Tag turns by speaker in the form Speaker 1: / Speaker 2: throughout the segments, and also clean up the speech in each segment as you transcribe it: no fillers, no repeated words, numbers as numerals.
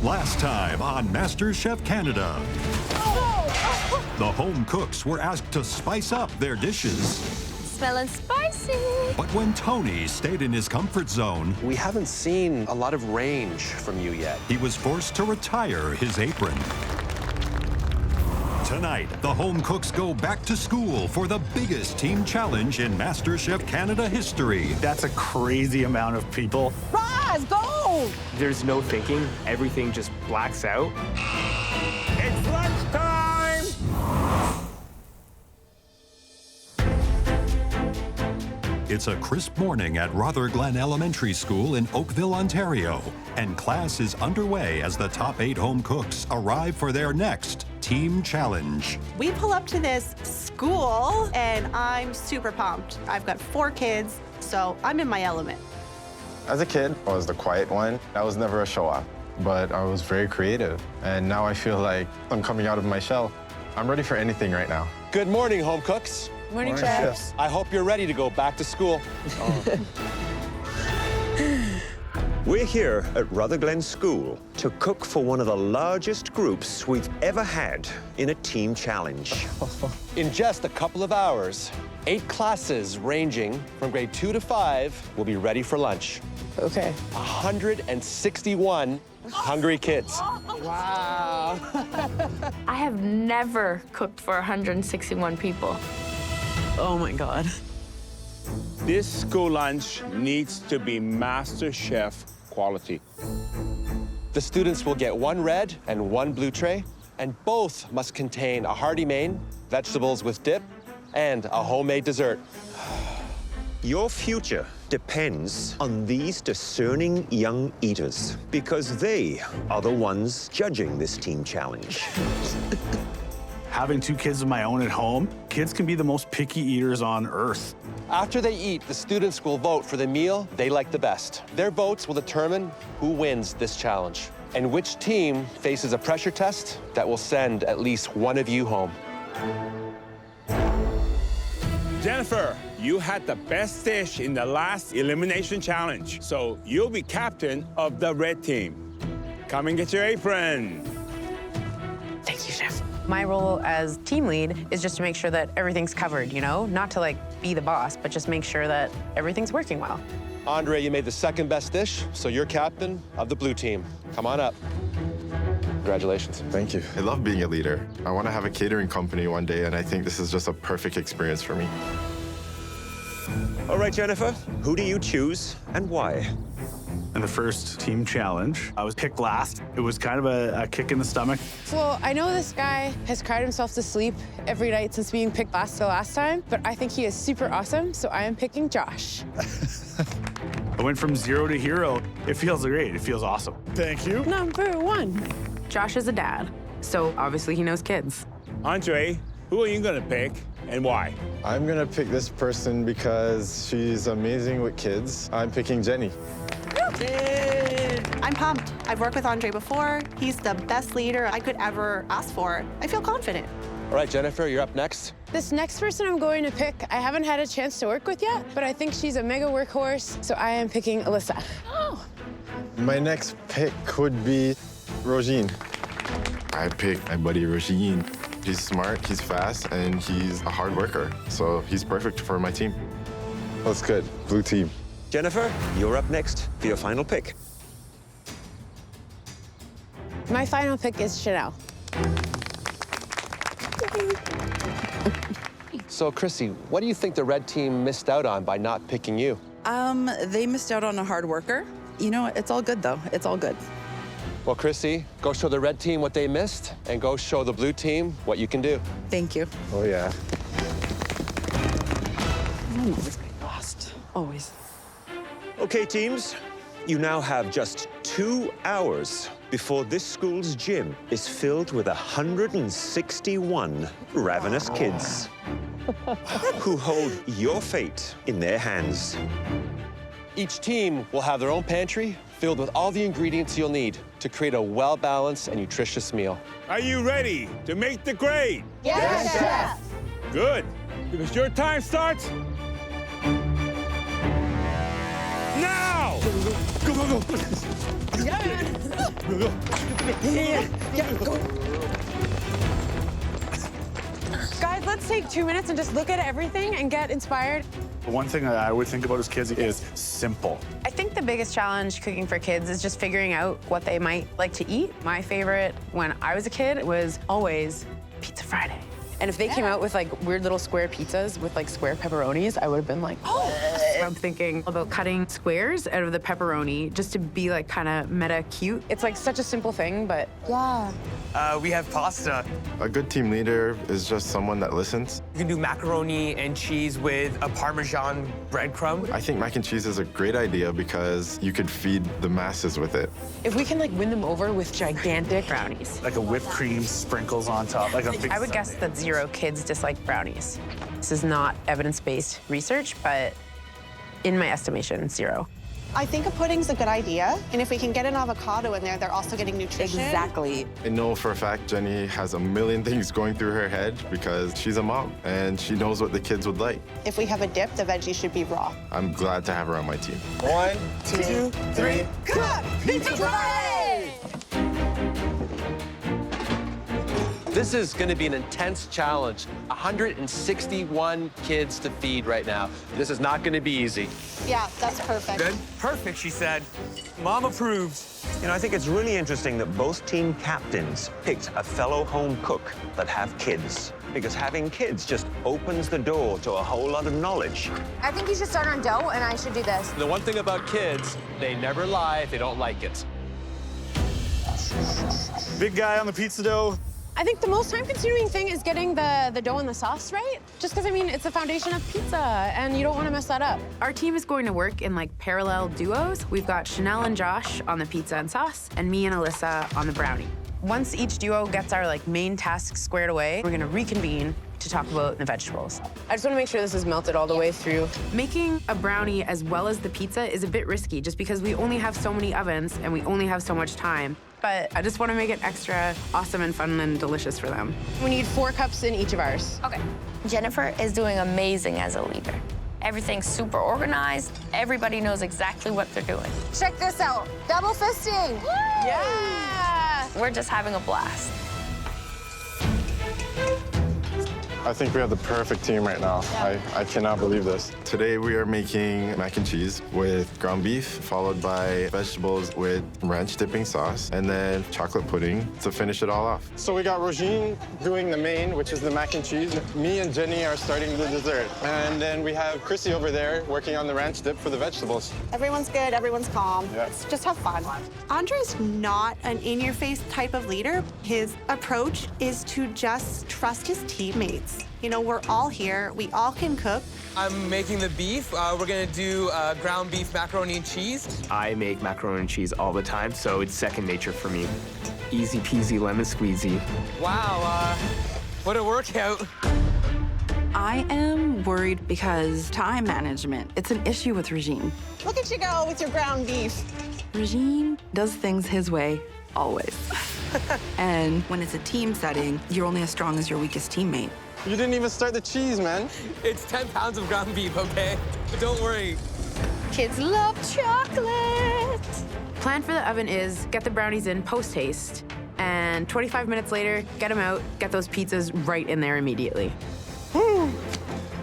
Speaker 1: Last time on MasterChef Canada. The home cooks were asked to spice up their dishes.
Speaker 2: Smelling spicy.
Speaker 1: But when Tony stayed in his comfort zone,
Speaker 3: We haven't seen a lot of range from you yet.
Speaker 1: he was forced to retire his apron. Tonight, the home cooks go back to school for the biggest team challenge in MasterChef Canada history.
Speaker 4: That's a crazy amount of people.
Speaker 5: Roz, go!
Speaker 6: There's no thinking. Everything just blacks out.
Speaker 7: It's lunchtime!
Speaker 1: It's a crisp morning at Rotherglen Elementary School in Oakville, Ontario, and class is underway as the top 8 home cooks arrive for their next team challenge.
Speaker 5: We pull up to this school, and I'm super pumped. I've got 4 kids, so I'm in my element.
Speaker 8: As a kid, I was the quiet one. I was never a show-off, but I was very creative. And now I feel like I'm coming out of my shell. I'm ready for anything right now.
Speaker 3: Good morning, home cooks.
Speaker 5: Morning,
Speaker 8: chefs.
Speaker 3: I hope you're ready to go back to school.
Speaker 7: We're here at Rotherglen School to cook for one of the largest groups we've ever had in a team challenge.
Speaker 3: In just a couple of hours, 8 classes ranging from grade 2 to 5 will be ready for lunch.
Speaker 5: Okay.
Speaker 3: 161 hungry kids.
Speaker 5: Wow.
Speaker 2: I have never cooked for 161 people.
Speaker 5: Oh, my God.
Speaker 9: This school lunch needs to be MasterChef quality.
Speaker 3: The students will get 1 red and 1 blue tray, and both must contain a hearty main, vegetables with dip, and a homemade dessert.
Speaker 7: Your future depends on these discerning young eaters because they are the ones judging this team challenge.
Speaker 4: Having 2 kids of my own at home, kids can be the most picky eaters on earth.
Speaker 3: After they eat, the students will vote for the meal they like the best. Their votes will determine who wins this challenge and which team faces a pressure test that will send at least one of you home.
Speaker 9: Jennifer, you had the best dish in the last elimination challenge, so you'll be captain of the red team. Come and get your apron.
Speaker 5: Thank you, Chef.
Speaker 10: My role as team lead is just to make sure that everything's covered, you know? Not to, like, be the boss, but just make sure that everything's working well.
Speaker 3: Andre, you made the second best dish, so you're captain of the blue team. Come on up. Congratulations.
Speaker 8: Thank you. I love being a leader. I want to have a catering company one day, and I think this is just a perfect experience for me.
Speaker 7: All right, Jennifer, who do you choose and why?
Speaker 4: In the first team challenge, I was picked last. It was kind of a kick in the stomach.
Speaker 11: Well, I know this guy has cried himself to sleep every night since being picked last the last time, but I think he is super awesome, so I am picking Josh.
Speaker 4: I went from 0 to hero. It feels great. It feels awesome. Thank you.
Speaker 11: Number 1.
Speaker 10: Josh is a dad, so obviously he knows kids.
Speaker 9: Andre, who are you gonna pick and why?
Speaker 8: I'm going to pick this person because she's amazing with kids. I'm picking Jenny.
Speaker 5: I'm pumped. I've worked with Andre before. He's the best leader I could ever ask for. I feel confident.
Speaker 3: All right, Jennifer, you're up next.
Speaker 11: This next person I'm going to pick, I haven't had a chance to work with yet, but I think she's a mega workhorse, so I am picking Alyssa.
Speaker 5: Oh.
Speaker 8: My next pick would be Rozin. I picked my buddy Rozin. He's smart, he's fast, and he's a hard worker, so he's perfect for my team. That's good. Blue team.
Speaker 7: Jennifer, you're up next for your final pick.
Speaker 11: My final pick is Chanel.
Speaker 3: So, Crissy, what do you think the red team missed out on by not picking you?
Speaker 5: They missed out on a hard worker. You know, it's all good, though. It's all good.
Speaker 3: Well, Crissy, go show the red team what they missed, and go show the blue team what you can do.
Speaker 5: Thank you.
Speaker 8: Oh, yeah.
Speaker 5: I'm always getting lost. Always.
Speaker 7: Okay, teams, you now have just 2 hours before this school's gym is filled with 161 ravenous kids who hold your fate in their hands.
Speaker 3: Each team will have their own pantry filled with all the ingredients you'll need to create a well-balanced and nutritious meal.
Speaker 9: Are you ready to make the grade?
Speaker 5: Yes, Chef!
Speaker 9: Good, because your time starts now! Go, go, go!
Speaker 5: Yeah, man.
Speaker 9: Go, go.
Speaker 12: Yeah, go.
Speaker 11: Guys, let's take 2 minutes and just look at everything and get inspired.
Speaker 4: The one thing that I would think about as kids is simple.
Speaker 10: I think the biggest challenge cooking for kids is just figuring out what they might like to eat. My favorite when I was a kid was always Pizza Friday. And if they came out with like weird little square pizzas with like square pepperonis, I would have been like, oh. I'm thinking about cutting squares out of the pepperoni just to be like kind of meta cute. It's like such a simple thing, but yeah.
Speaker 6: We have pasta.
Speaker 8: A good team leader is just someone that listens.
Speaker 6: You can do macaroni and cheese with a Parmesan breadcrumb.
Speaker 8: I think mac and cheese is a great idea because you could feed the masses with it.
Speaker 10: If we can like win them over with gigantic brownies.
Speaker 4: Like a whipped cream, sprinkles on top, like a big
Speaker 10: I would guess that 0 kids dislike brownies. This is not evidence-based research, but in my estimation, 0.
Speaker 5: I think a pudding's a good idea, and if we can get an avocado in there, they're also getting nutrition.
Speaker 10: Exactly.
Speaker 8: I know for a fact Jenny has a million things going through her head because she's a mom and she knows what the kids would like.
Speaker 5: If we have a dip, the veggies should be raw.
Speaker 8: I'm glad to have her on my team.
Speaker 12: 1, 2, 3, cook! Pizza Friday!
Speaker 3: This is going to be an intense challenge. 161 kids to feed right now. This is not going to be easy.
Speaker 5: Yeah, that's perfect.
Speaker 6: Good? Perfect, she said. Mom approves.
Speaker 7: You know, I think it's really interesting that both team captains picked a fellow home cook that have kids, because having kids just opens the door to a whole lot of knowledge.
Speaker 13: I think you should start on dough, and I should do this.
Speaker 3: The one thing about kids, they never lie if they don't like it.
Speaker 4: Big guy on the pizza dough.
Speaker 11: I think the most time-consuming thing is getting the dough and the sauce right. Just because, I mean, it's the foundation of pizza, and you don't want to mess that up.
Speaker 10: Our team is going to work in like parallel duos. We've got Chanel and Josh on the pizza and sauce, and me and Alyssa on the brownie. Once each duo gets our like main tasks squared away, we're gonna reconvene to talk about the vegetables.
Speaker 11: I just want to make sure this is melted all the way through.
Speaker 10: Making a brownie as well as the pizza is a bit risky just because we only have so many ovens and we only have so much time. But I just want to make it extra awesome and fun and delicious for them.
Speaker 11: We need 4 cups in each of ours.
Speaker 2: Okay. Jennifer is doing amazing as a leader. Everything's super organized. Everybody knows exactly what they're doing.
Speaker 13: Check this out. Double fisting. Woo!
Speaker 11: Yeah!
Speaker 2: We're just having a blast.
Speaker 8: I think we have the perfect team right now. I cannot believe this. Today we are making mac and cheese with ground beef, followed by vegetables with ranch dipping sauce, and then chocolate pudding to finish it all off. So we got Rozin doing the main, which is the mac and cheese. Me and Jenny are starting the dessert. And then we have Cryssi over there working on the ranch dip for the vegetables.
Speaker 5: Everyone's good, everyone's calm.
Speaker 8: Yeah.
Speaker 5: Let's just have fun. Andre's not an in-your-face type of leader. His approach is to just trust his teammates. You know, we're all here. We all can cook.
Speaker 6: I'm making the beef. We're gonna do ground beef, macaroni and cheese. I make macaroni and cheese all the time, so it's second nature for me. Easy peasy lemon squeezy. Wow, what a workout.
Speaker 14: I am worried because time management, it's an issue with Rozin.
Speaker 5: Look at you go with your ground beef.
Speaker 14: Rozin does things his way, always. And when it's a team setting, you're only as strong as your weakest teammate.
Speaker 8: You didn't even start the cheese, man.
Speaker 6: It's 10 pounds of ground beef, okay? But don't worry.
Speaker 2: Kids love chocolate.
Speaker 10: Plan for the oven is get the brownies in post-haste, and 25 minutes later, get them out, get those pizzas right in there immediately.
Speaker 4: Woo!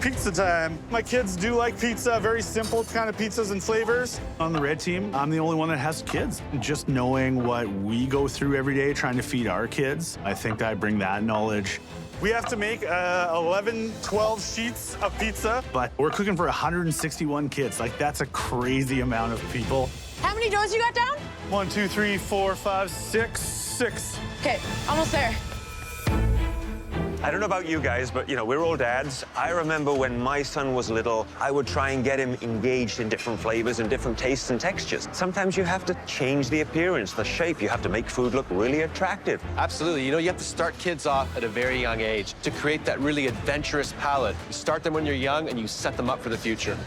Speaker 4: Pizza time. My kids do like pizza, very simple kind of pizzas and flavors. On the red team, I'm the only one that has kids. Just knowing what we go through every day trying to feed our kids, I think I bring that knowledge. We have to make 11, 12 sheets of pizza, but we're cooking for 161 kids. Like, that's a crazy amount of people.
Speaker 11: How many doughs you got down?
Speaker 4: 1, 2, 3, 4, 5, 6, 6.
Speaker 11: Okay, almost there.
Speaker 7: I don't know about you guys, but, you know, we're all dads. I remember when my son was little, I would try and get him engaged in different flavors and different tastes and textures. Sometimes you have to change the appearance, the shape. You have to make food look really attractive.
Speaker 3: Absolutely. You know, you have to start kids off at a very young age to create that really adventurous palate. You start them when you're young, and you set them up for the future.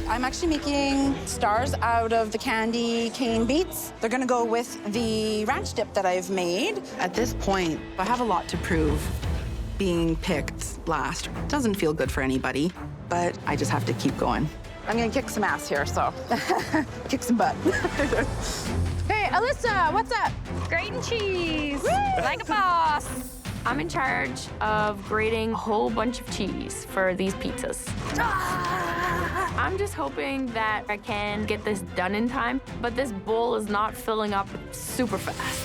Speaker 14: I'm actually making stars out of the candy cane beets. They're gonna go with the ranch dip that I've made. At this point, I have a lot to prove. Being picked last doesn't feel good for anybody, but I just have to keep going. I'm gonna kick some ass here, so kick some butt.
Speaker 11: Hey, Alyssa, what's up?
Speaker 2: Grating cheese, like a boss. I'm in charge of grating a whole bunch of cheese for these pizzas. I'm just hoping that I can get this done in time, but this bowl is not filling up super fast.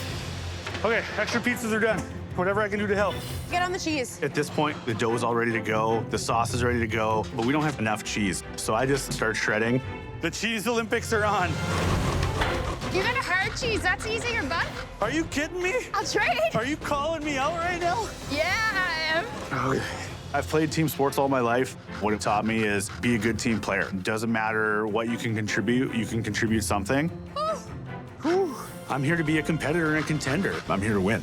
Speaker 4: Okay, extra pizzas are done. Whatever I can do to help.
Speaker 11: Get on the cheese.
Speaker 4: At this point, the dough is all ready to go. The sauce is ready to go, but we don't have enough cheese. So I just start shredding. The Cheese Olympics are on.
Speaker 11: You got a hard cheese. That's easier, bud.
Speaker 4: Are you kidding me?
Speaker 11: I'll trade.
Speaker 4: Are you calling me out right now?
Speaker 11: Yeah, I am.
Speaker 4: Okay. I've played team sports all my life. What it taught me is be a good team player. It doesn't matter what you can contribute something. Whew. I'm here to be a competitor and a contender. I'm here to win.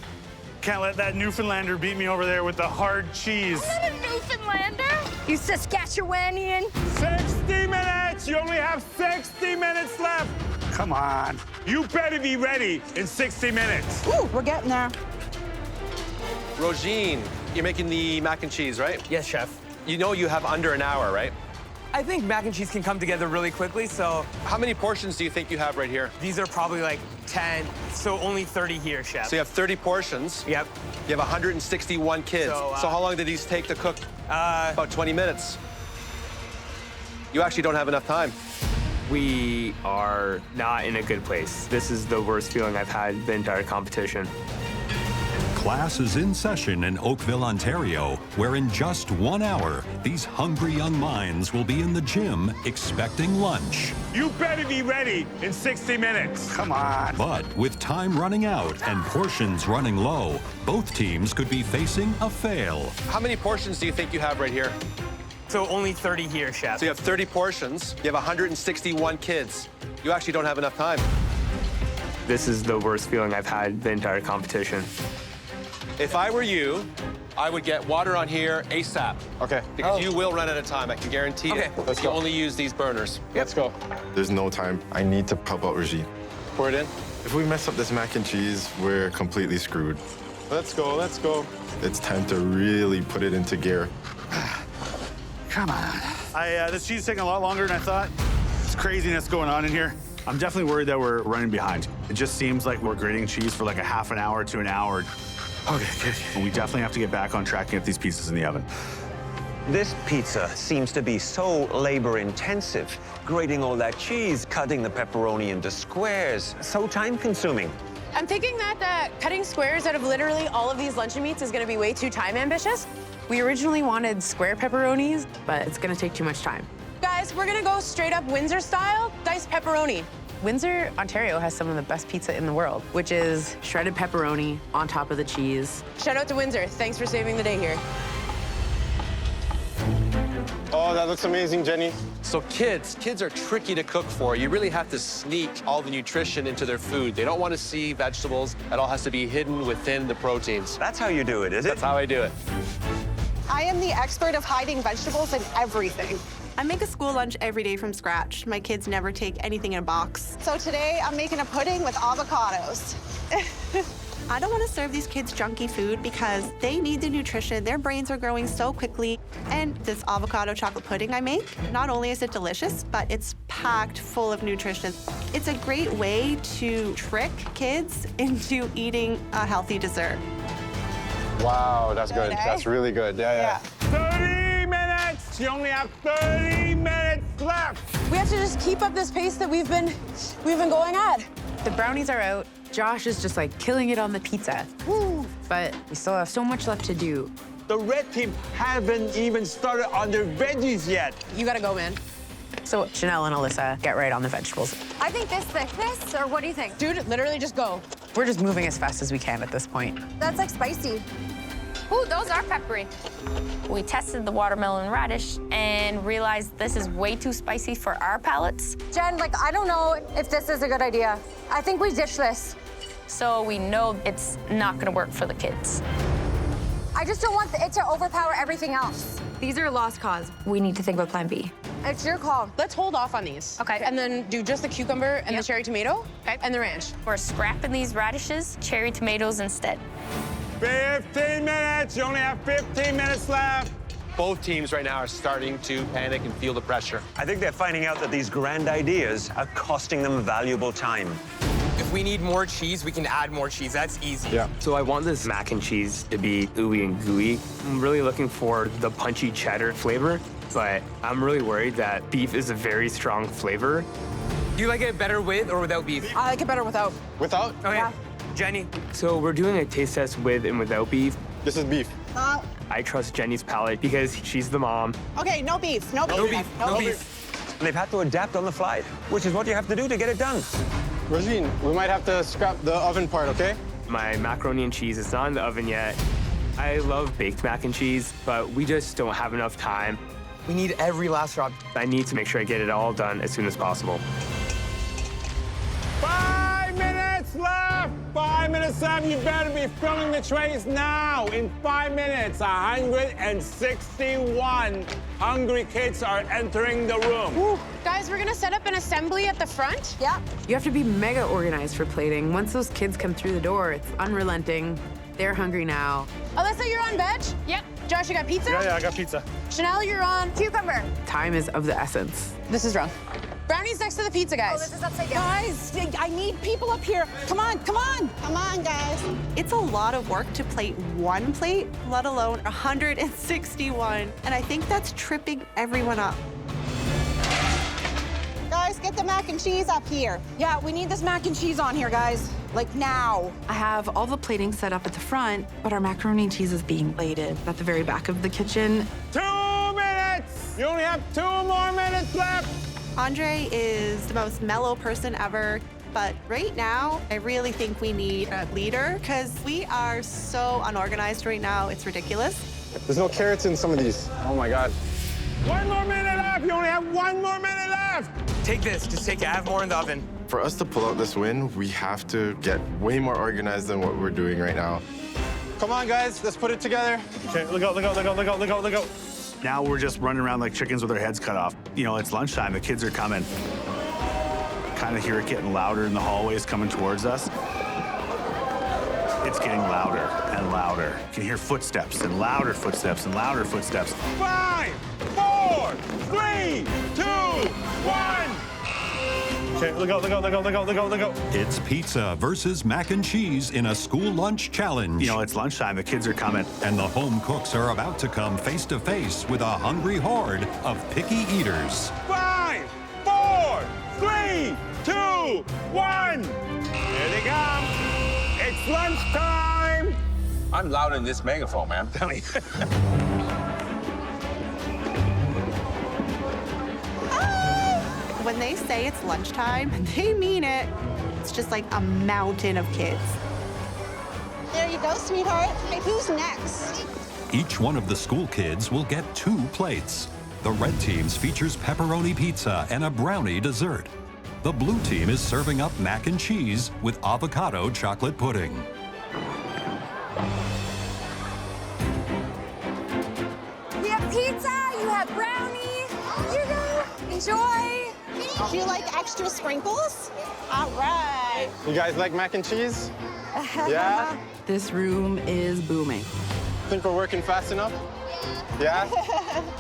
Speaker 4: Can't let that Newfoundlander beat me over there with the hard cheese.
Speaker 11: I'm not a Newfoundlander. You Saskatchewanian.
Speaker 9: 60 minutes! You only have 60 minutes left.
Speaker 4: Come on.
Speaker 9: You better be ready in 60 minutes.
Speaker 14: Ooh, we're getting there.
Speaker 3: Rozin, you're making the mac and cheese, right?
Speaker 6: Yes, chef.
Speaker 3: You know you have under an hour, right?
Speaker 6: I think mac and cheese can come together really quickly, so
Speaker 3: How many portions do you think you have right here?
Speaker 6: these are probably like 10, so only 30 here, chef.
Speaker 3: So you have 30 portions.
Speaker 6: Yep.
Speaker 3: You have 161 kids.
Speaker 6: So,
Speaker 3: So how long did these take to cook? About 20 minutes. You actually don't have enough time.
Speaker 6: We are not in a good place. This is the worst feeling I've had the entire competition.
Speaker 1: Class is in session in Oakville, Ontario, where in just 1 hour, these hungry young minds will be in the gym expecting lunch.
Speaker 9: You better be ready in 60 minutes.
Speaker 4: Come on.
Speaker 1: But with time running out and portions running low, both teams could be facing a fail.
Speaker 3: How many portions do you think you have right here?
Speaker 6: So only 30 here, chef.
Speaker 3: So you have 30 portions. You have 161 kids. You actually don't have enough time.
Speaker 6: This is the worst feeling I've had the entire competition.
Speaker 3: If I were you, I would get water on here ASAP.
Speaker 8: Okay.
Speaker 3: Because you will run out of time. I can guarantee it.
Speaker 8: Let's
Speaker 3: You
Speaker 8: go.
Speaker 3: only use these burners.
Speaker 8: Let's go. There's no time. I need to help out Rozin.
Speaker 3: Pour it in.
Speaker 8: If we mess up this mac and cheese, we're completely screwed. Let's go, let's go. It's time to really put it into gear.
Speaker 4: Come on. This cheese is taking a lot longer than I thought. There's craziness going on in here. I'm definitely worried that we're running behind. It just seems like we're grating cheese for like a half an hour to an hour. Okay, good. And we definitely have to get back on track and get these pizzas in the oven.
Speaker 7: This pizza seems to be so labor-intensive. Grating all that cheese, cutting the pepperoni into squares, so time-consuming.
Speaker 11: I'm thinking that cutting squares out of literally all of these luncheon meats is going to be way too time ambitious. We originally wanted square pepperonis, but it's going to take too much time. Guys, we're going to go straight up Windsor style, diced pepperoni. Windsor, Ontario has some of the best pizza in the world, which is shredded pepperoni on top of the cheese. Shout out to Windsor. Thanks for saving the day here.
Speaker 8: Oh, that looks amazing, Jenny.
Speaker 3: So kids are tricky to cook for. You really have to sneak all the nutrition into their food. They don't want to see vegetables. It all has to be hidden within the proteins.
Speaker 7: That's how you do it, is it?
Speaker 3: That's how I do it.
Speaker 5: I am the expert of hiding vegetables in everything. I make a school lunch every day from scratch. My kids never take anything in a box. So today, I'm making a pudding with avocados. I don't want to serve these kids junky food because they need the nutrition. Their brains are growing so quickly. And this avocado chocolate pudding I make, not only is it delicious, but it's packed full of nutrition. It's a great way to trick kids into eating a healthy dessert.
Speaker 8: Wow, that's good. That's really good. Yeah.
Speaker 9: 30 minutes! You only have 30 minutes left.
Speaker 11: We have to just keep up this pace that we've been going at. The brownies are out. Josh is just like killing it on the pizza. Woo. But we still have so much left to do.
Speaker 9: The red team haven't even started on their veggies yet.
Speaker 11: You gotta go, man. So Chanel and Alyssa, get right on the vegetables.
Speaker 13: I think this thickness, or what do you think?
Speaker 11: Dude, literally just go. We're just moving as fast as we can at this point.
Speaker 13: That's like spicy.
Speaker 2: Ooh, those are peppery. We tested the watermelon radish and realized this is way too spicy for our palates.
Speaker 13: Jen, like, I don't know if this is a good idea. I think we ditch this.
Speaker 2: So we know it's not gonna work for the kids.
Speaker 13: I just don't want it to overpower everything else.
Speaker 2: These are a lost cause. We need to think about plan B.
Speaker 13: It's your call.
Speaker 11: Let's hold off on these.
Speaker 2: Okay.
Speaker 11: And then do just the cucumber and the cherry tomato and the ranch.
Speaker 2: We're scrapping these radishes, cherry tomatoes instead.
Speaker 9: 15 minutes! You only have 15 minutes left.
Speaker 3: Both teams right now are starting to panic and feel the pressure.
Speaker 7: I think they're finding out that these grand ideas are costing them valuable time.
Speaker 6: If we need more cheese, we can add more cheese. That's easy.
Speaker 8: Yeah.
Speaker 6: So I want this mac and cheese to be ooey and gooey. I'm really looking for the punchy cheddar flavor, but I'm really worried that beef is a very strong flavor. Do you like it better with or without beef?
Speaker 14: I like it better without.
Speaker 8: Without?
Speaker 6: Okay.
Speaker 14: Yeah.
Speaker 6: Jenny. So we're doing a taste test with and without beef.
Speaker 8: This is beef.
Speaker 6: I trust Jenny's palate because she's the mom.
Speaker 5: Okay, no beef, no beef.
Speaker 6: No beef, no beef.
Speaker 7: They've had to adapt on the fly, which is what you have to do to get it done.
Speaker 8: Rozin, we might have to scrap the oven part, okay?
Speaker 6: My macaroni and cheese is not in the oven yet. I love baked mac and cheese, but we just don't have enough time. We need every last drop. I need to make sure I get it all done as soon as possible.
Speaker 9: 5 minutes left! 5 minutes left. You better be filling the trays now. In 5 minutes, 161 hungry kids are entering the room.
Speaker 11: Woo. Guys, we're gonna set up an assembly at the front.
Speaker 10: Yeah. You have to be mega organized for plating. Once those kids come through the door, it's unrelenting. They're hungry now.
Speaker 11: Alyssa, you're on veg? Yep. Josh, you got pizza?
Speaker 4: Yeah, I got pizza.
Speaker 11: Chanel, you're on cucumber.
Speaker 10: Time is of the essence.
Speaker 11: This is wrong. Brownies next to the pizza, guys.
Speaker 13: Oh, this is upside down.
Speaker 14: Guys, I need people up here. Come on, come on.
Speaker 5: Come on, guys. It's a lot of work to plate one plate, let alone 161. And I think that's tripping everyone up. Guys, get the mac and cheese up here.
Speaker 14: Yeah, we need this mac and cheese on here, guys. Like now.
Speaker 10: I have all the plating set up at the front, but our macaroni and cheese is being plated at the very back of the kitchen.
Speaker 9: 2 minutes! You only have 2 more minutes left.
Speaker 5: Andre is the most mellow person ever, but right now, I really think we need a leader because we are so unorganized right now. It's ridiculous.
Speaker 8: There's no carrots in some of these. Oh my God.
Speaker 9: 1 more minute left. You only have 1 more minute left.
Speaker 6: Take this, just take it. I have more in the oven.
Speaker 8: For us to pull out this win, we have to get way more organized than what we're doing right now. Come on, guys, let's put it together.
Speaker 4: Okay, look out, look out, look out, look out, look out, look out. Now we're just running around like chickens with our heads cut off. You know, it's lunchtime, the kids are coming. Kind of hear it getting louder in the hallways coming towards us. It's getting louder and louder. You can hear footsteps and louder footsteps and louder footsteps.
Speaker 9: 5, 4, 3, 2, 1.
Speaker 4: Okay, look out, look out, look out, look out, look out, look out.
Speaker 1: It's pizza versus mac and cheese in a school lunch challenge.
Speaker 4: You know, it's lunchtime, the kids are coming.
Speaker 1: And the home cooks are about to come face to face with a hungry horde of picky eaters.
Speaker 9: 5, 4, 3, 2, 1. Here they come. It's lunchtime.
Speaker 3: I'm loud in this megaphone, man. I'm telling you.
Speaker 5: When they say it's lunchtime, they mean it. It's just like a mountain of kids. There you go, sweetheart. Hey, who's next?
Speaker 1: Each one of the school kids will get 2 plates. The red team's features pepperoni pizza and a brownie dessert. The blue team is serving up mac and cheese with avocado chocolate pudding.
Speaker 13: We have pizza, you have brownie. You go. Enjoy.
Speaker 5: Do you like extra sprinkles? All right.
Speaker 8: You guys like mac and cheese? Yeah?
Speaker 10: This room is booming.
Speaker 8: Think we're working fast enough? Yeah?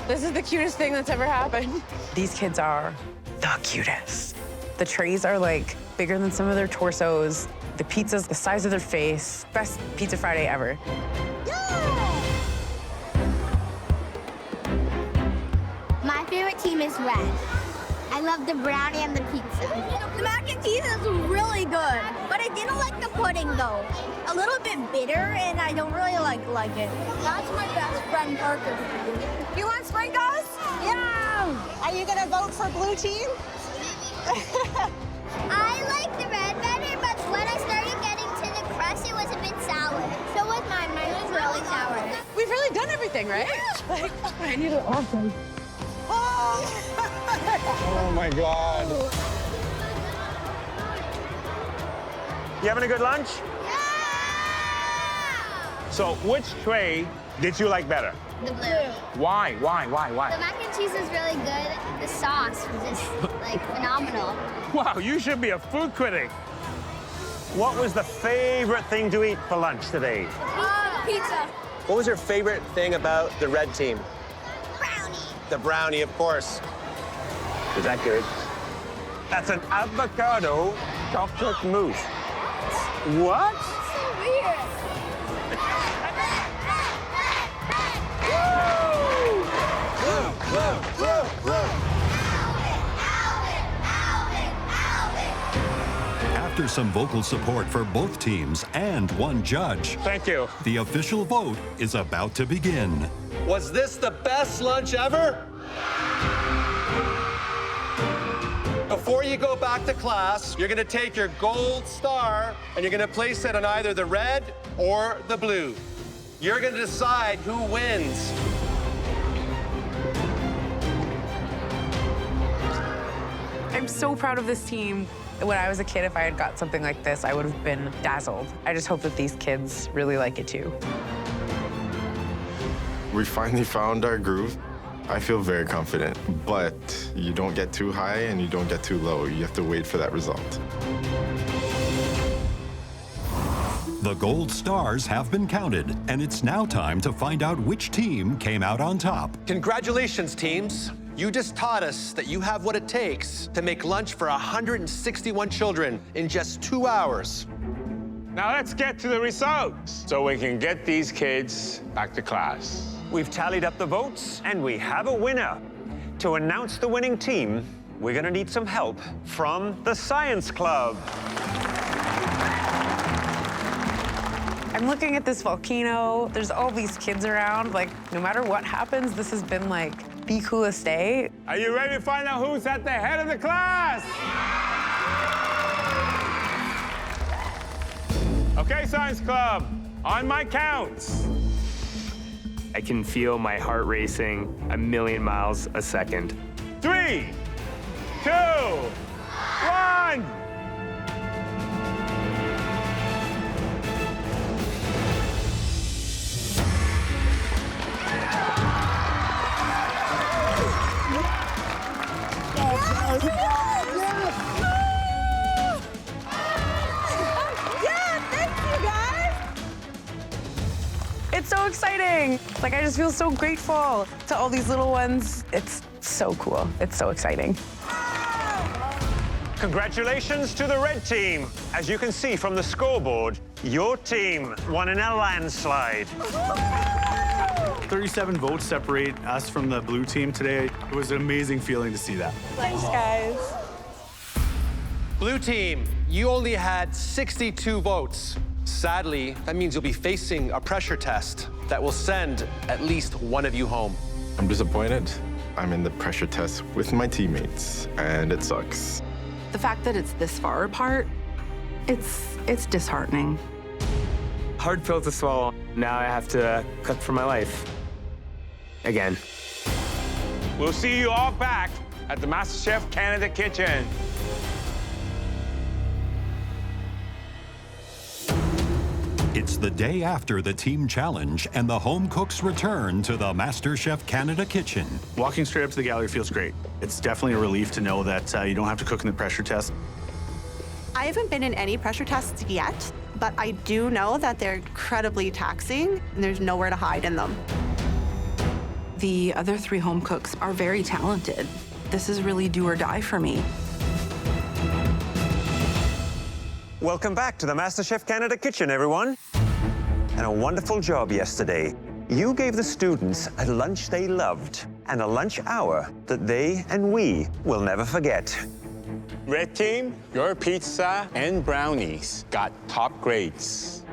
Speaker 11: This is the cutest thing that's ever happened.
Speaker 10: These kids are the cutest. The trays are like bigger than some of their torsos. The pizza's the size of their face. Best Pizza Friday ever.
Speaker 15: My favorite team is red. I love the brownie and the pizza. The mac and cheese is really good, but I didn't like the pudding though. A little bit bitter, and I don't really like it. That's my best friend Parker.
Speaker 13: You want sprinkles?
Speaker 5: Yeah. Are you gonna vote for blue team?
Speaker 15: I like the red better, but when I started getting to the crust, it was a bit sour. So was mine. Mine was really sour.
Speaker 11: We've really done everything, right? Like, I need it awesome.
Speaker 8: Oh my God.
Speaker 9: You having a good lunch?
Speaker 15: Yeah!
Speaker 9: So which tray did you like better?
Speaker 15: The blue.
Speaker 9: Why?
Speaker 15: The mac and cheese is really good. The sauce was just, like, phenomenal.
Speaker 9: Wow, you should be a food critic. What was the favorite thing to eat for lunch today?
Speaker 15: Pizza.
Speaker 3: What was your favorite thing about the red team?
Speaker 15: Brownie.
Speaker 3: The brownie, of course.
Speaker 9: Is that good? That's an avocado chocolate mousse. What?
Speaker 13: So weird.
Speaker 1: After some vocal support for both teams and one judge,
Speaker 9: Thank you.
Speaker 1: the official vote is about to begin.
Speaker 3: Was this the best lunch ever? Before you go back to class, you're gonna take your gold star and you're gonna place it on either the red or the blue. You're gonna decide who wins.
Speaker 10: I'm so proud of this team. When I was a kid, if I had got something like this, I would have been dazzled. I just hope that these kids really like it too.
Speaker 8: We finally found our groove. I feel very confident, but you don't get too high and you don't get too low. You have to wait for that result.
Speaker 1: The gold stars have been counted, and it's now time to find out which team came out on top.
Speaker 3: Congratulations, teams. You just taught us that you have what it takes to make lunch for 161 children in just 2 hours.
Speaker 9: Now let's get to the results so we can get these kids back to class.
Speaker 7: We've tallied up the votes, and we have a winner. To announce the winning team, we're gonna need some help from the Science Club.
Speaker 10: I'm looking at this volcano. There's all these kids around. Like, no matter what happens, this has been like the coolest day.
Speaker 9: Are you ready to find out who's at the head of the class? Okay, Science Club, on my counts.
Speaker 6: I can feel my heart racing a million miles a second.
Speaker 9: 3, 2, 1.
Speaker 10: It's so exciting. Like, I just feel so grateful to all these little ones. It's so cool. It's so exciting.
Speaker 7: Congratulations to the red team. As you can see from the scoreboard, your team won in a landslide.
Speaker 4: 37 votes separate us from the blue team today. It was an amazing feeling to see that.
Speaker 10: Thanks, guys.
Speaker 3: Blue team, you only had 62 votes. Sadly, that means you'll be facing a pressure test that will send at least one of you home.
Speaker 8: I'm disappointed. I'm in the pressure test with my teammates, and it sucks.
Speaker 14: The fact that it's this far apart, it's disheartening.
Speaker 6: Hard pill to swallow. Now I have to cook for my life. Again.
Speaker 9: We'll see you all back at the MasterChef Canada kitchen.
Speaker 1: It's the day after the team challenge, and the home cooks return to the MasterChef Canada kitchen.
Speaker 4: Walking straight up to the gallery feels great. It's definitely a relief to know that you don't have to cook in the pressure test.
Speaker 5: I haven't been in any pressure tests yet, but I do know that they're incredibly taxing, and there's nowhere to hide in them.
Speaker 14: The other 3 home cooks are very talented. This is really do or die for me.
Speaker 7: Welcome back to the MasterChef Canada kitchen, everyone. And a wonderful job yesterday. You gave the students a lunch they loved and a lunch hour that they and we will never forget.
Speaker 9: Red team, your pizza and brownies got top grades.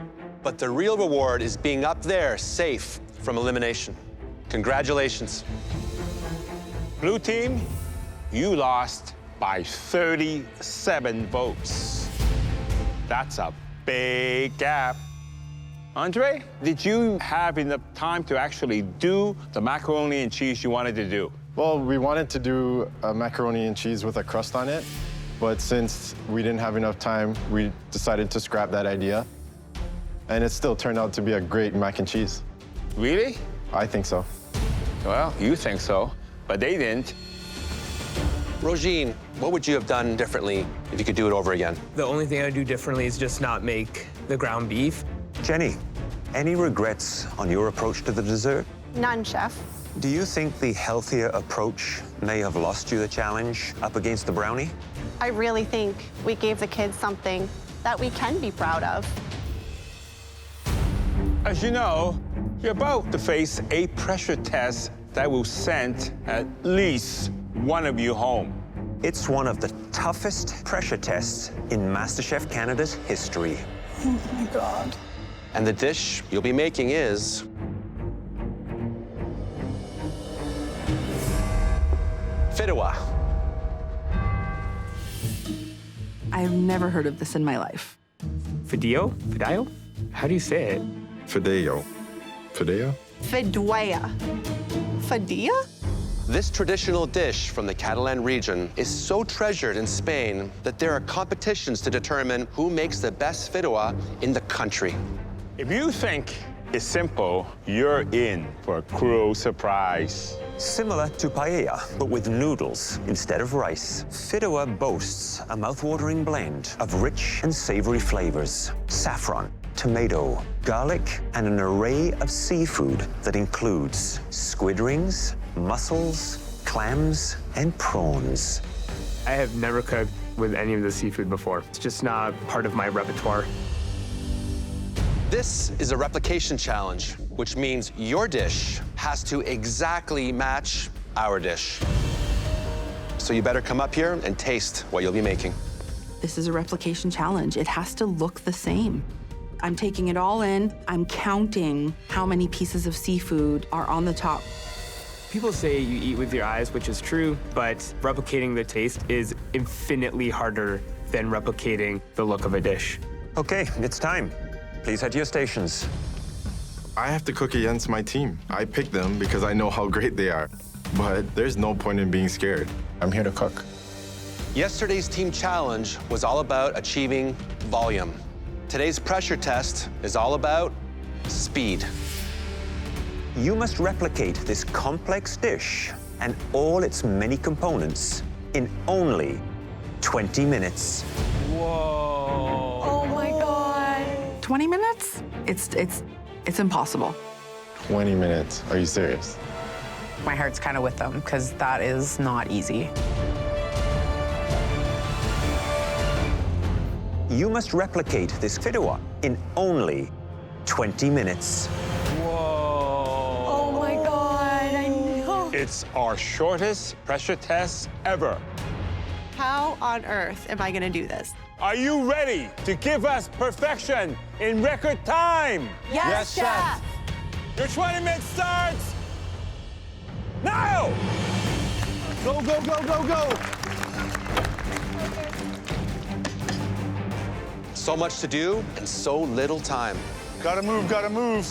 Speaker 3: But the real reward is being up there, safe from elimination. Congratulations.
Speaker 9: Blue team, you lost by 37 votes. That's a big gap. Andre, did you have enough time to actually do the macaroni and cheese you wanted to do?
Speaker 8: Well, we wanted to do a macaroni and cheese with a crust on it, but since we didn't have enough time, we decided to scrap that idea. And it still turned out to be a great mac and cheese.
Speaker 9: Really?
Speaker 8: I think so.
Speaker 9: Well, you think so, but they didn't.
Speaker 3: Rozin, what would you have done differently if you could do it over again?
Speaker 6: The only thing I'd do differently is just not make the ground beef.
Speaker 7: Jenny, any regrets on your approach to the dessert?
Speaker 5: None, chef.
Speaker 7: Do you think the healthier approach may have lost you the challenge up against the brownie?
Speaker 5: I really think we gave the kids something that we can be proud of.
Speaker 9: As you know, you're about to face a pressure test that will send at least one of you home.
Speaker 7: It's one of the toughest pressure tests in MasterChef Canada's history.
Speaker 14: Oh my God.
Speaker 3: And the dish you'll be making is Fideuà.
Speaker 10: I've never heard of this in my life.
Speaker 6: Fideu? Fideu? How do you say it?
Speaker 8: Fideu. Fideu?
Speaker 5: Fideuà. Fideuà?
Speaker 3: This traditional dish from the Catalan region is so treasured in Spain that there are competitions to determine who makes the best fideuà in the country.
Speaker 9: If you think it's simple, you're in for a cruel surprise.
Speaker 7: Similar to paella, but with noodles instead of rice, Fideuà boasts a mouth-watering blend of rich and savory flavors. Saffron, tomato, garlic, and an array of seafood that includes squid rings, mussels, clams, and prawns.
Speaker 6: I have never cooked with any of the seafood before. It's just not part of my repertoire.
Speaker 3: This is a replication challenge, which means your dish has to exactly match our dish. So you better come up here and taste what you'll be making.
Speaker 10: This is a replication challenge. It has to look the same. I'm taking it all in. I'm counting how many pieces of seafood are on the top.
Speaker 6: People say you eat with your eyes, which is true, but replicating the taste is infinitely harder than replicating the look of a dish.
Speaker 7: Okay, it's time. Please head to your stations.
Speaker 8: I have to cook against my team. I picked them because I know how great they are. But there's no point in being scared. I'm here to cook.
Speaker 3: Yesterday's team challenge was all about achieving volume. Today's pressure test is all about speed.
Speaker 7: You must replicate this complex dish and all its many components in only 20 minutes.
Speaker 6: Whoa.
Speaker 11: Oh my God.
Speaker 10: 20 minutes? It's impossible.
Speaker 8: 20 minutes. Are you serious?
Speaker 10: My heart's kind of with them because that is not easy.
Speaker 7: You must replicate this Fideuà in only 20 minutes.
Speaker 11: Oh my God, I know.
Speaker 9: It's our shortest pressure test ever.
Speaker 5: How on earth am I gonna do this?
Speaker 9: Are you ready to give us perfection in record time?
Speaker 11: Yes, Chef.
Speaker 9: Your 20 minutes starts now!
Speaker 4: Go, go, go, go, go!
Speaker 3: So much to do and so little time.
Speaker 4: Gotta move, gotta move.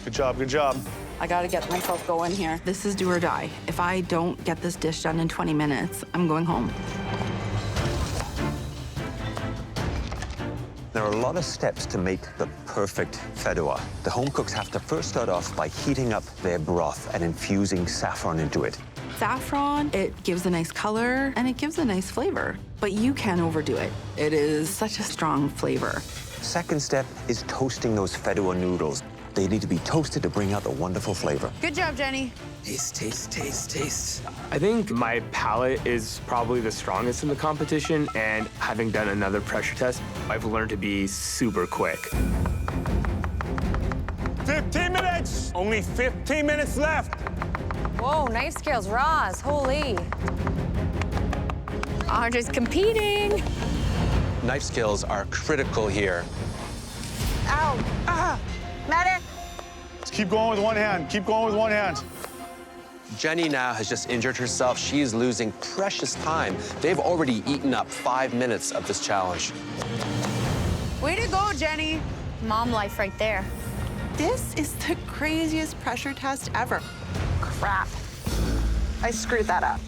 Speaker 4: Good job, good job.
Speaker 14: I gotta get myself going here.
Speaker 10: This is do or die. If I don't get this dish done in 20 minutes, I'm going home.
Speaker 7: There are a lot of steps to make the perfect Fideuà. The home cooks have to first start off by heating up their broth and infusing saffron into it.
Speaker 10: Saffron, it gives a nice color and it gives a nice flavor, but you can't overdo it. It is such a strong flavor.
Speaker 7: Second step is toasting those Fideuà noodles. They need to be toasted to bring out the wonderful flavor.
Speaker 11: Good job, Jenny.
Speaker 6: Taste, taste, taste, taste. I think my palate is probably the strongest in the competition, and having done another pressure test, I've learned to be super quick.
Speaker 9: 15 minutes! Only 15 minutes left.
Speaker 13: Whoa, knife skills, Roz, holy. Andre's competing.
Speaker 3: Knife skills are critical here.
Speaker 5: Ow! Ah! Medic!
Speaker 4: Let's keep going with one hand. Keep going with one hand.
Speaker 3: Jenny now has just injured herself. She's losing precious time. They've already eaten up 5 minutes of this challenge.
Speaker 11: Way to go, Jenny.
Speaker 13: Mom life right there.
Speaker 5: This is the craziest pressure test ever. Crap. I screwed that up.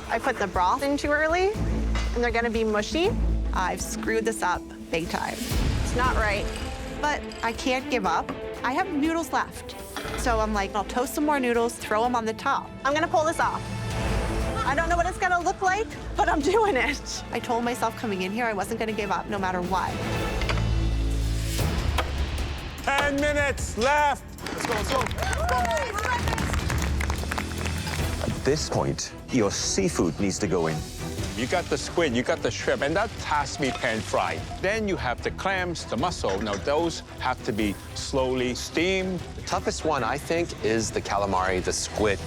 Speaker 5: I put the broth in too early, and they're gonna be mushy. I've screwed this up big time. It's not right, but I can't give up. I have noodles left. So I'm like, I'll toast some more noodles, throw them on the top. I'm gonna pull this off. I don't know what it's gonna look like, but I'm doing it. I told myself coming in here I wasn't gonna give up no matter what.
Speaker 9: 10 minutes left.
Speaker 4: Let's go, let's go.
Speaker 7: At this point, your seafood needs to go in.
Speaker 9: You got the squid, you got the shrimp, and that has to be pan-fried. Then you have the clams, the mussel. Now, those have to be slowly steamed.
Speaker 3: The toughest one, I think, is the calamari, the squid.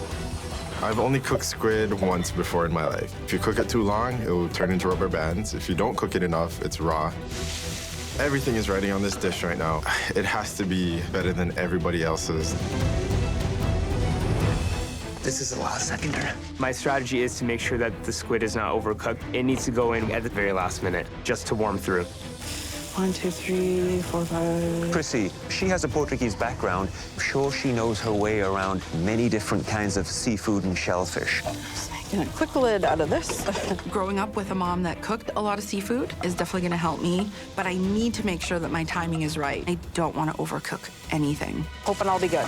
Speaker 8: I've only cooked squid once before in my life. If you cook it too long, it will turn into rubber bands. If you don't cook it enough, it's raw. Everything is ready on this dish right now. It has to be better than everybody else's.
Speaker 6: This is the last second. My strategy is to make sure that the squid is not overcooked. It needs to go in at the very last minute, just to warm through.
Speaker 10: 1, 2, 3, 4, 5.
Speaker 7: Cryssi, she has a Portuguese background. I'm sure she knows her way around many different kinds of seafood and shellfish.
Speaker 14: Making a quick lid out of this. Growing up with a mom that cooked a lot of seafood is definitely gonna help me, but I need to make sure that my timing is right. I don't want to overcook anything.
Speaker 5: Hoping I'll be good.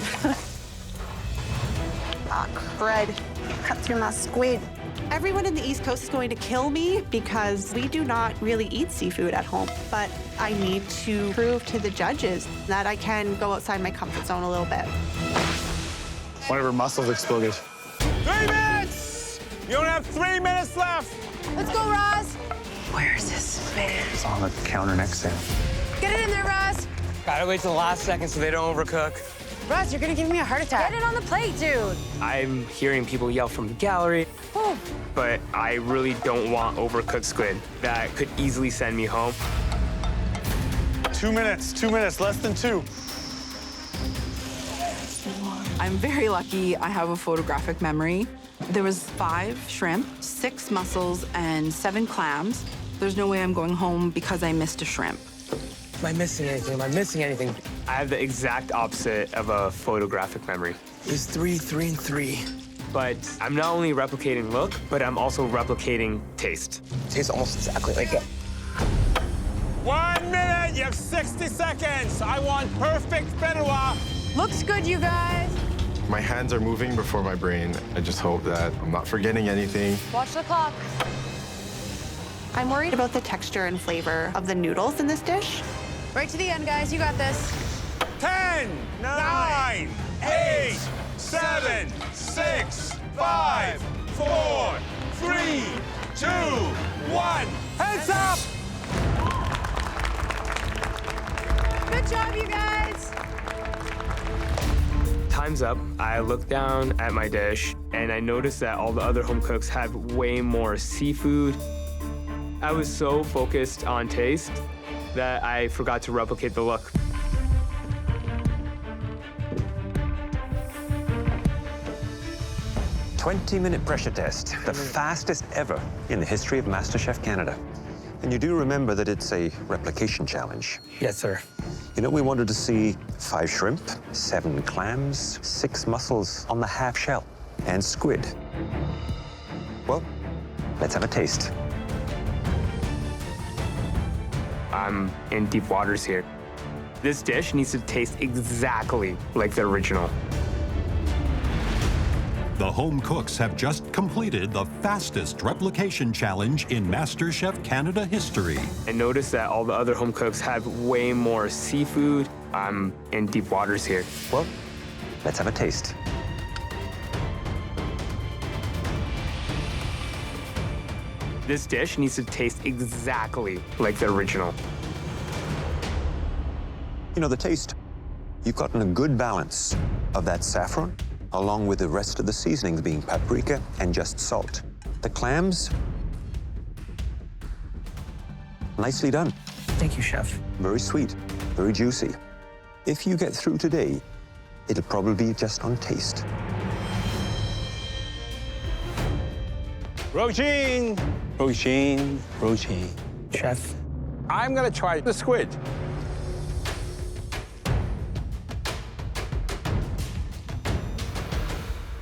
Speaker 5: Ah, crud. Cut through my squid. Everyone in the East Coast is going to kill me because we do not really eat seafood at home. But I need to prove to the judges that I can go outside my comfort zone a little bit.
Speaker 4: One of her mussels exploded.
Speaker 9: 3 minutes! You only have 3 minutes left.
Speaker 11: Let's go, Roz.
Speaker 10: Where's this fish?
Speaker 6: It's on the counter next to him.
Speaker 11: Get it in there, Roz.
Speaker 6: Gotta wait till the last second so they don't overcook.
Speaker 11: Roz, you're gonna give me a heart attack.
Speaker 13: Get it on the plate, dude.
Speaker 6: I'm hearing people yell from the gallery, but I really don't want overcooked squid. That could easily send me home.
Speaker 4: 2 minutes, less than 2.
Speaker 14: I'm very lucky I have a photographic memory. There was 5 shrimp, 6 mussels, and 7 clams. There's no way I'm going home because I missed a shrimp.
Speaker 6: Am I missing anything? Am I missing anything? I have the exact opposite of a photographic memory.
Speaker 12: It's 3, 3, and 3.
Speaker 6: But I'm not only replicating look, but I'm also replicating taste.
Speaker 12: Tastes almost exactly like it.
Speaker 9: 1 minute, you have 60 seconds. I want perfect Fideuà.
Speaker 11: Looks good, you guys.
Speaker 8: My hands are moving before my brain. I just hope that I'm not forgetting anything.
Speaker 13: Watch the clock.
Speaker 5: I'm worried about the texture and flavor of the noodles in this dish.
Speaker 11: Right to the end, guys. You got this.
Speaker 9: 10, 9, 8, 7, 6, 5, 4, 3, 2, 1. Hands up!
Speaker 11: Good job, you guys.
Speaker 6: Time's up. I look down at my dish, and I notice that all the other home cooks have way more seafood. I was so focused on taste that I forgot to replicate the look.
Speaker 7: A 20-minute pressure test, the fastest ever in the history of MasterChef Canada. And you do remember that it's a replication challenge.
Speaker 6: Yes, sir.
Speaker 7: You know, we wanted to see 5 shrimp, 7 clams, 6 mussels on the half shell, and squid. Well, let's have a taste.
Speaker 6: I'm in deep waters here. This dish needs to taste exactly like the original.
Speaker 1: The home cooks have just completed the fastest replication challenge in MasterChef Canada history.
Speaker 6: I noticed that all the other home cooks have way more seafood. I'm in deep waters here.
Speaker 7: Well, let's have a taste.
Speaker 6: This dish needs to taste exactly like the original.
Speaker 7: You know, the taste, you've gotten a good balance of that saffron, along with the rest of the seasonings being paprika and just salt. The clams, nicely done.
Speaker 6: Thank you, chef.
Speaker 7: Very sweet, very juicy. If you get through today, it'll probably be just on taste.
Speaker 9: Rozin, Rozin, Rozin.
Speaker 6: Chef.
Speaker 9: I'm gonna try the squid.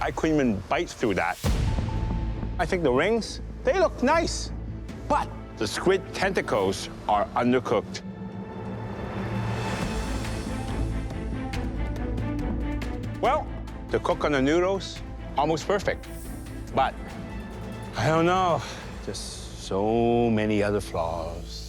Speaker 9: I couldn't even bite through that. I think the rings, they look nice, but the squid tentacles are undercooked. Well, the cook on the noodles, almost perfect, but I don't know, just so many other flaws.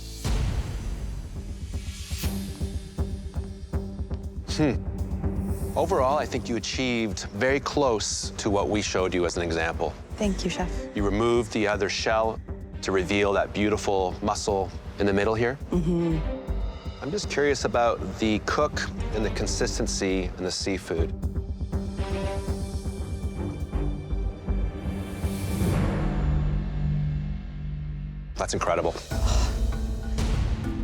Speaker 3: Overall, I think you achieved very close to what we showed you as an example.
Speaker 14: Thank you, Chef.
Speaker 3: You removed the other shell. to reveal that beautiful mussel in the middle here. I'm just curious about the cook and the consistency in the seafood. That's incredible.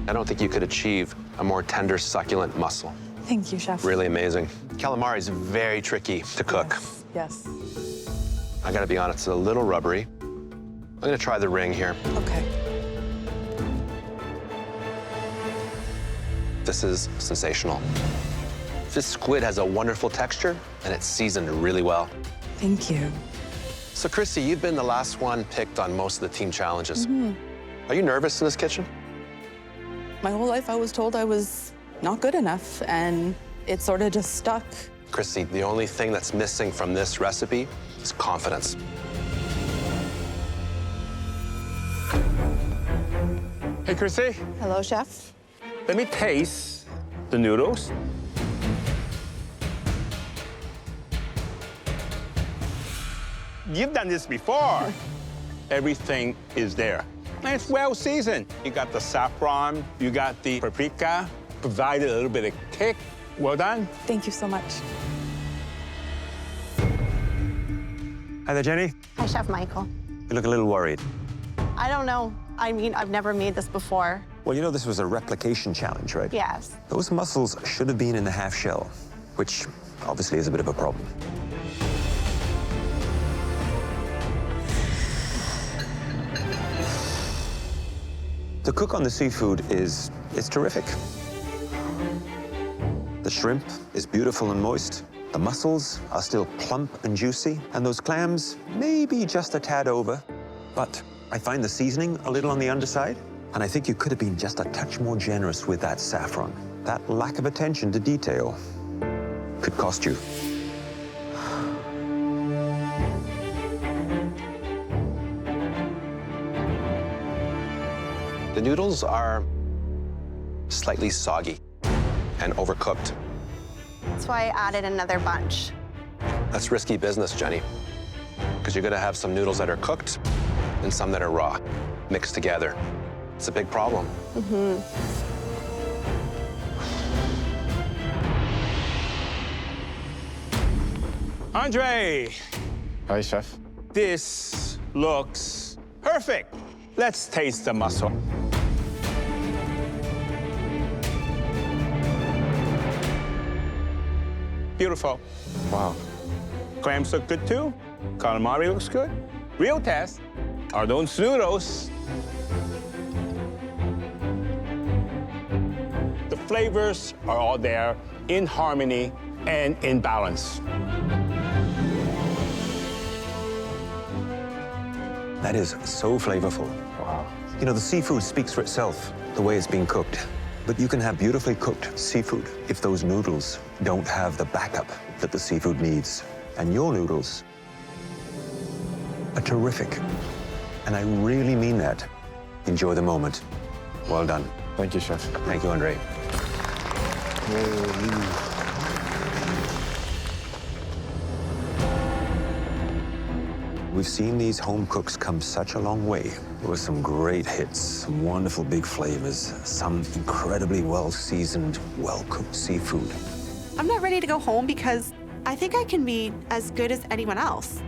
Speaker 3: I don't think you could achieve a more tender, succulent mussel.
Speaker 14: Thank you, Chef.
Speaker 3: Really amazing. Calamari is very tricky to cook.
Speaker 14: Yes.
Speaker 3: I gotta be honest, it's a little rubbery. I'm gonna try the ring here.
Speaker 14: Okay.
Speaker 3: This is sensational. This squid has a wonderful texture, and it's seasoned really well.
Speaker 14: Thank you.
Speaker 3: So, Cryssi, you've been the last one picked on most of the team challenges. Are you nervous in this kitchen?
Speaker 14: My whole life I was told I was not good enough, and it sort of just stuck.
Speaker 3: Cryssi, the only thing that's missing from this recipe is confidence.
Speaker 9: Hey, Cryssi,
Speaker 14: Hello, Chef.
Speaker 9: let me taste the noodles. You've done this before. Everything is there. And it's well seasoned. You got the saffron, you got the paprika, provided a little bit of kick. Well done.
Speaker 14: Thank you so much.
Speaker 7: Hi there, Jenny.
Speaker 5: Hi, Chef Michael.
Speaker 7: You look a little worried.
Speaker 5: I don't know. I mean, I've never made this before.
Speaker 7: Well, you know this was a replication challenge, right?
Speaker 5: Yes.
Speaker 7: Those mussels should have been in the half shell, which obviously is a bit of a problem. The cook on the seafood is terrific. The shrimp is beautiful and moist. The mussels are still plump and juicy. And those clams, maybe just a tad over. But I find the seasoning a little on the underside. And I think you could have been just a touch more generous with that saffron. That lack of attention to detail could cost you.
Speaker 3: The noodles are slightly soggy and overcooked.
Speaker 5: That's why I added another bunch.
Speaker 3: That's risky business, Jenny, because you're gonna have some noodles that are cooked and some that are raw, mixed together. It's a big problem.
Speaker 9: Andre,
Speaker 8: Hi, Chef.
Speaker 9: this looks perfect. Let's taste the mussel. Beautiful.
Speaker 8: Wow.
Speaker 9: Clams look good too. Calamari looks good. Real test are those noodles. The flavors are all there in harmony and in balance.
Speaker 7: That is so flavorful.
Speaker 8: Wow.
Speaker 7: You know, the seafood speaks for itself, the way it's being cooked. But you can have beautifully cooked seafood if those noodles don't have the backup that the seafood needs. And your noodles are terrific. And I really mean that. Enjoy the moment. Well done.
Speaker 8: Thank you, Chef.
Speaker 7: Thank you, Andre. We've seen these home cooks come such a long way. There were some great hits, some wonderful big flavors, some incredibly well-seasoned, well-cooked seafood.
Speaker 5: I'm not ready to go home because I think I can be as good as anyone else.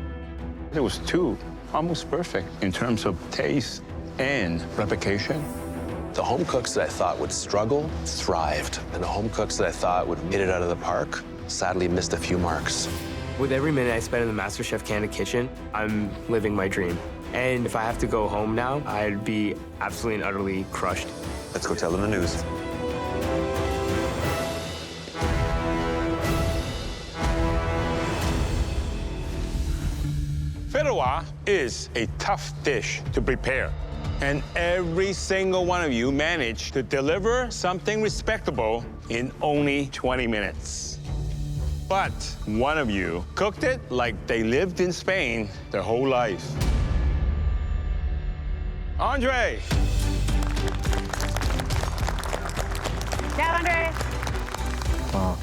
Speaker 9: It was two, almost perfect in terms of taste and replication.
Speaker 3: The home cooks that I thought would struggle thrived, and the home cooks that I thought would hit it out of the park sadly missed a few marks.
Speaker 6: With every minute I spend in the MasterChef Canada kitchen, I'm living my dream. And if I have to go home now, I'd be absolutely and utterly crushed.
Speaker 7: Let's go tell them the news.
Speaker 9: Fideuà is a tough dish to prepare. And every single one of you managed to deliver something respectable in only 20 minutes. But one of you cooked it like they lived in Spain their whole life. Andre.
Speaker 11: Yeah, Andre.
Speaker 8: Oh,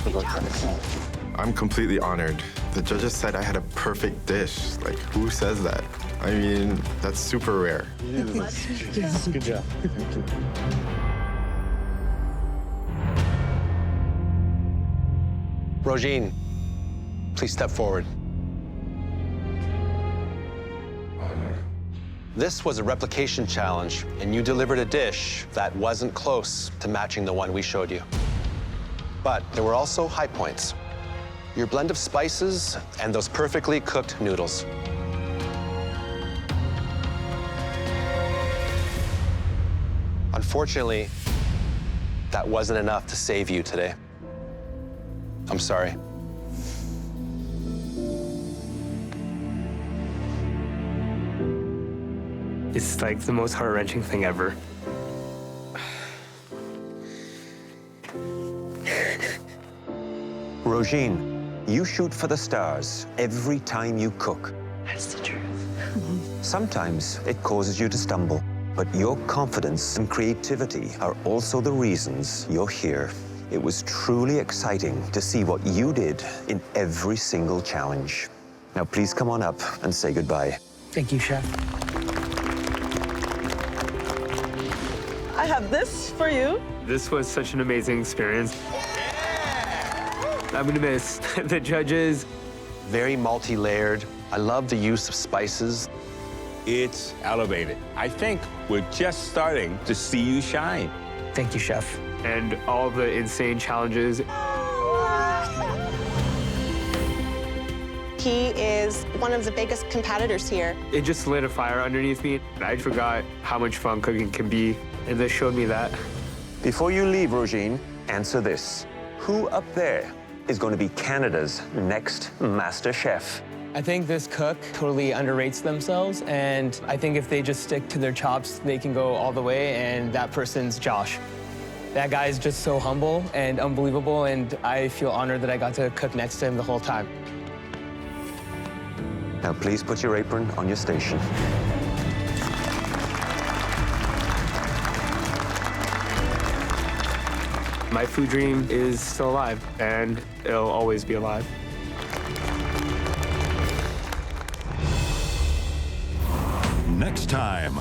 Speaker 8: I'm completely honored. The judges said I had a perfect dish. Like, who says that? I mean, that's super rare.
Speaker 4: Good job. Thank you.
Speaker 3: Rozin, please step forward. This was a replication challenge, and you delivered a dish that wasn't close to matching the one we showed you. But there were also high points. Your blend of spices and those perfectly cooked noodles. Unfortunately, that wasn't enough to save you today. I'm sorry.
Speaker 6: It's like the most heart-wrenching thing ever.
Speaker 7: Rozin, you shoot for the stars every time you cook.
Speaker 10: That's the truth.
Speaker 7: Sometimes it causes you to stumble, but your confidence and creativity are also the reasons you're here. It was truly exciting to see what you did in every single challenge. Now, please come on up and say goodbye.
Speaker 6: Thank you, Chef.
Speaker 12: I have this for you.
Speaker 6: This was such an amazing experience. I'm gonna miss the judges.
Speaker 3: Very multi-layered. I love the use of spices.
Speaker 9: It's elevated. I think we're just starting to see you shine.
Speaker 6: Thank you, Chef. And all the insane challenges.
Speaker 5: He is one of the biggest competitors here.
Speaker 6: It just lit a fire underneath me. I forgot how much fun cooking can be, and this showed me that.
Speaker 7: Before you leave, Rozin, answer this. Who up there is going to be Canada's next Master Chef?
Speaker 6: I think this cook totally underrates themselves, and I think if they just stick to their chops, they can go all the way, and that person's Josh. That guy is just so humble and unbelievable, and I feel honored that I got to cook next to him the whole time.
Speaker 7: Now, please put your apron on your station.
Speaker 6: My food dream is still alive, and it'll always be alive.
Speaker 1: Next time,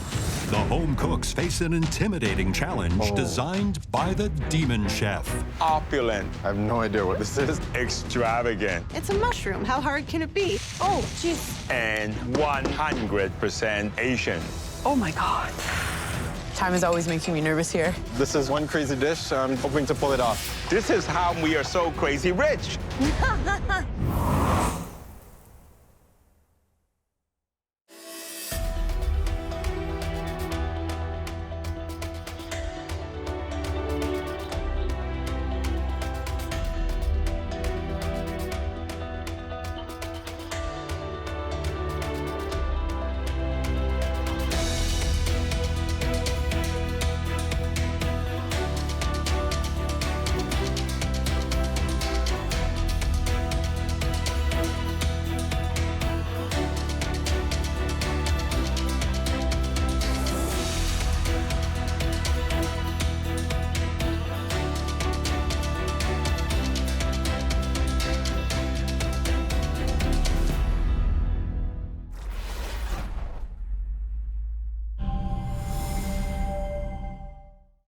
Speaker 1: the home cooks face an intimidating challenge designed by the Demon Chef.
Speaker 9: Opulent.
Speaker 8: I have no idea what this is.
Speaker 9: Extravagant.
Speaker 5: It's a mushroom. How hard can it be? Oh, jeez.
Speaker 9: And 100% Asian.
Speaker 10: Oh my God. Time is always making me nervous here.
Speaker 8: This is one crazy dish. I'm hoping to pull it off.
Speaker 9: This is how we are so crazy rich.